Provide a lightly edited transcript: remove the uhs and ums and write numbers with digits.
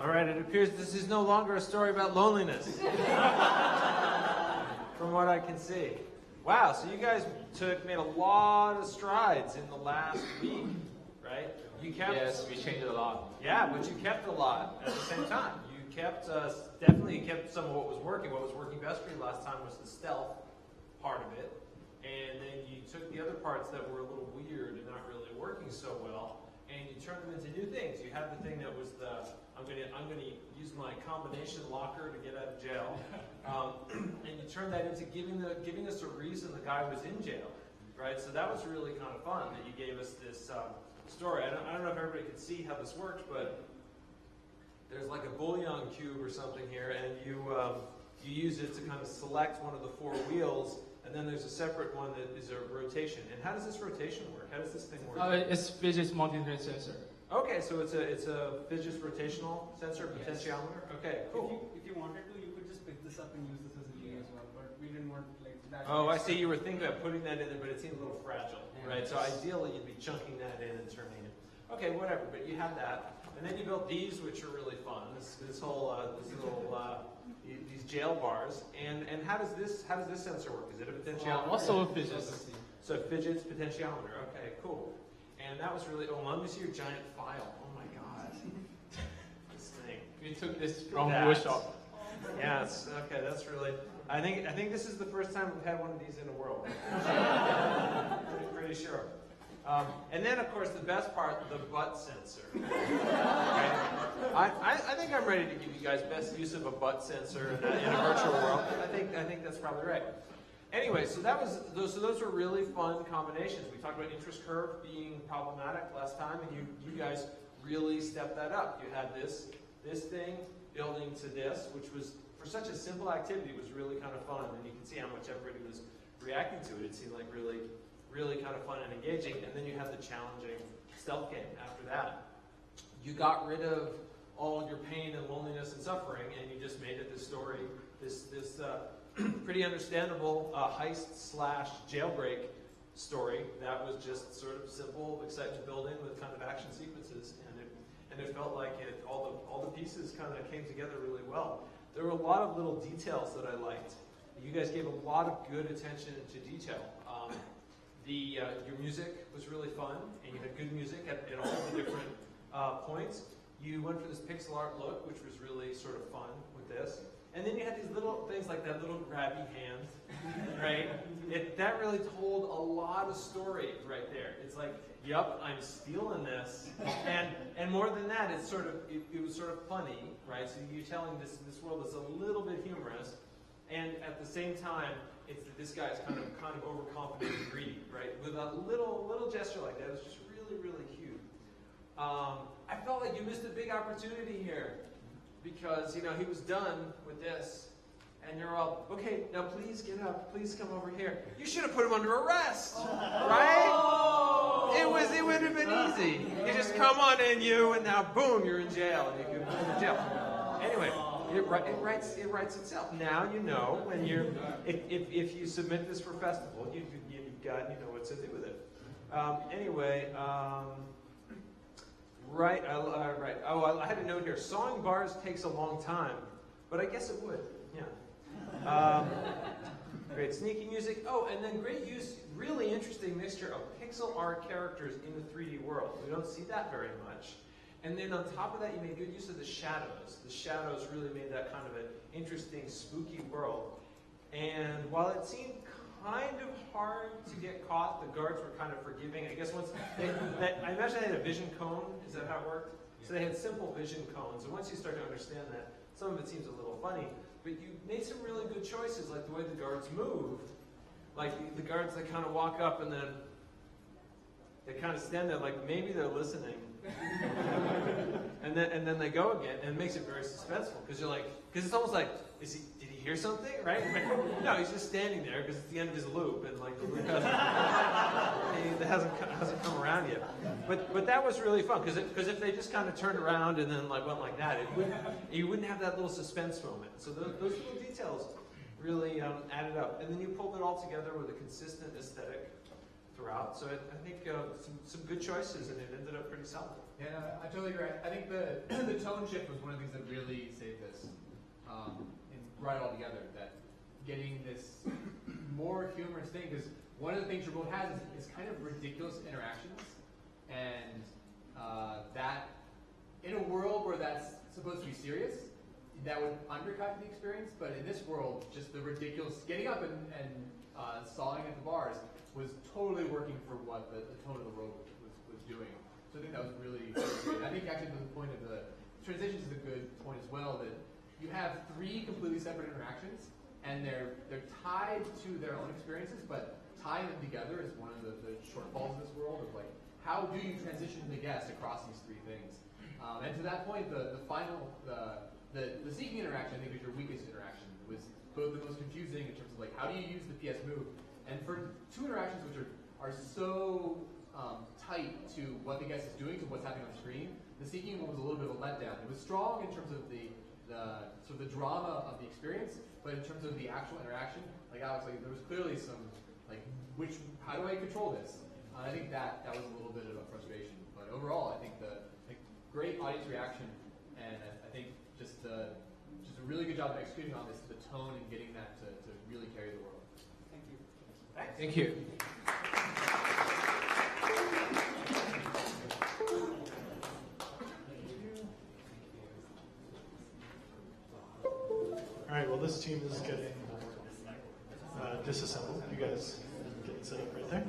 All right, it appears this is no longer a story about loneliness. From what I can see. Wow, so you guys made a lot of strides in the last week, right? You kept, yes, we changed a lot. Yeah, but you kept a lot at the same time. You kept, definitely kept some of what was working. What was working best for you last time was the stealth part of it. And then you took the other parts that were a little weird and not really working so well, and you turned them into new things. You had the thing that was the, I'm gonna use my combination locker to get out of jail, and you turned that into giving us a reason the guy was in jail, right? So that was really kind of fun that you gave us this story. I don't know if everybody could see how this works, but there's like a bouillon cube or something here, and you use it to kind of select one of the four wheels. And then there's a separate one that is a rotation. And how does this rotation work? How does this thing work? It's Phigets multi-thread sensor. Okay, so it's a Phigets rotational sensor, potentiometer. Okay, cool. If you wanted to, you could just pick this up and use this as a lead as well. But we didn't want like that. Oh, I see. You were thinking about putting that in there, but it seemed a little fragile, right? So ideally, you'd be chunking that in and turning it. Okay, whatever. But you have that, and then you built these, which are really fun. These jail bars, and how does this sensor work? Is it a potentiometer? Also a Phigets. So Phigets potentiometer. Okay, cool. And that was really. Oh, let me see your giant file. Oh my God, this thing. We took this from the workshop. Yeah. Okay. That's really. I think this is the first time we've had one of these in the world. Pretty sure. And then, of course, the best part, the butt sensor. Okay? I think I'm ready to give you guys best use of a butt sensor in a virtual world. I think that's probably right. Anyway, so those were really fun combinations. We talked about interest curve being problematic last time, and you guys really stepped that up. You had this thing building to this, which was, for such a simple activity, was really kind of fun, and you can see how much everybody was reacting to it. It seemed like really kind of fun and engaging, and then you have the challenging stealth game after that. You got rid of all your pain and loneliness and suffering, and you just made it this story, this pretty understandable heist/jailbreak story that was just sort of simple excitement building with kind of action sequences, and it felt like all the pieces kind of came together really well. There were a lot of little details that I liked. You guys gave a lot of good attention to detail. Your music was really fun, and you had good music at all the different points. You went for this pixel art look, which was really sort of fun with this. And then you had these little things like that little grabby hand, right? That really told a lot of story right there. It's like, yup, I'm stealing this. And more than that, it was sort of funny, right? So you're telling this world is a little bit humorous, and at the same time, it's that this guy's kind of overconfident and greedy, right? With a little gesture like that, it was just really, really cute. I felt like you missed a big opportunity here because, he was done with this, and you're all, okay, now please get up, please come over here. You should have put him under arrest, right? It would have been easy. You just come on in, and now boom, you're in jail, and you can go to jail. Anyway. It writes itself. Now you know when if you submit this for festival, you know what to do with it. Anyway, right. Oh, I had a note here. Sawing bars takes a long time, but I guess it would. Yeah. Great sneaky music. Oh, and then great use. Really interesting mixture of pixel art characters in the 3D world. We don't see that very much. And then on top of that, you made good use of the shadows. The shadows really made that kind of an interesting, spooky world. And while it seemed kind of hard to get caught, the guards were kind of forgiving. I guess I imagine they had a vision cone. Is that how it worked? So they had simple vision cones. And once you start to understand that, some of it seems a little funny. But you made some really good choices, like the way the guards moved. Like the guards that kind of walk up and then they kind of stand there like maybe they're listening. and then they go again, and it makes it very suspenseful because it's almost like, did he hear something, right? No, he's just standing there because it's the end of his loop, and like the loop hasn't come around yet. But that was really fun because if they just kind of turned around and then went like that, you wouldn't have that little suspense moment. So those little details really added up, and then you pulled it all together with a consistent aesthetic throughout. So I think some good choices, and it ended up pretty solid. Yeah, no, I totally agree. I think the the tone shift was one of the things that really saved this and brought it all together. That getting this more humorous thing, because one of the things remote has is kind of ridiculous interactions, and that in a world where that's supposed to be serious, that would undercut the experience. But in this world, just the ridiculous getting up and sawing at the bars was totally working for what the tone of the world was doing. So I think that was really great. I think actually the point of the transitions is a good point as well, that you have 3 completely separate interactions, and they're tied to their own experiences, but tying them together is one of the shortfalls in this world of like, how do you transition the guest across these 3 things? And to that point, the seeking interaction, I think, is your weakest interaction. It was both the most confusing in terms of like, how do you use the PS move? And for 2 interactions which are so tight to what the guest is doing, to what's happening on the screen, the seeking one was a little bit of a letdown. It was strong in terms of the sort of the drama of the experience, but in terms of the actual interaction, like Alex, like there was clearly some like, how do I control this? I think that was a little bit of a frustration, but overall, I think the great audience reaction, and I think just a really good job of executing on this, the tone and getting that to really carry the world. Thank you. Thanks. Thank you. All right, well, this team is getting disassembled. You guys getting set up right there.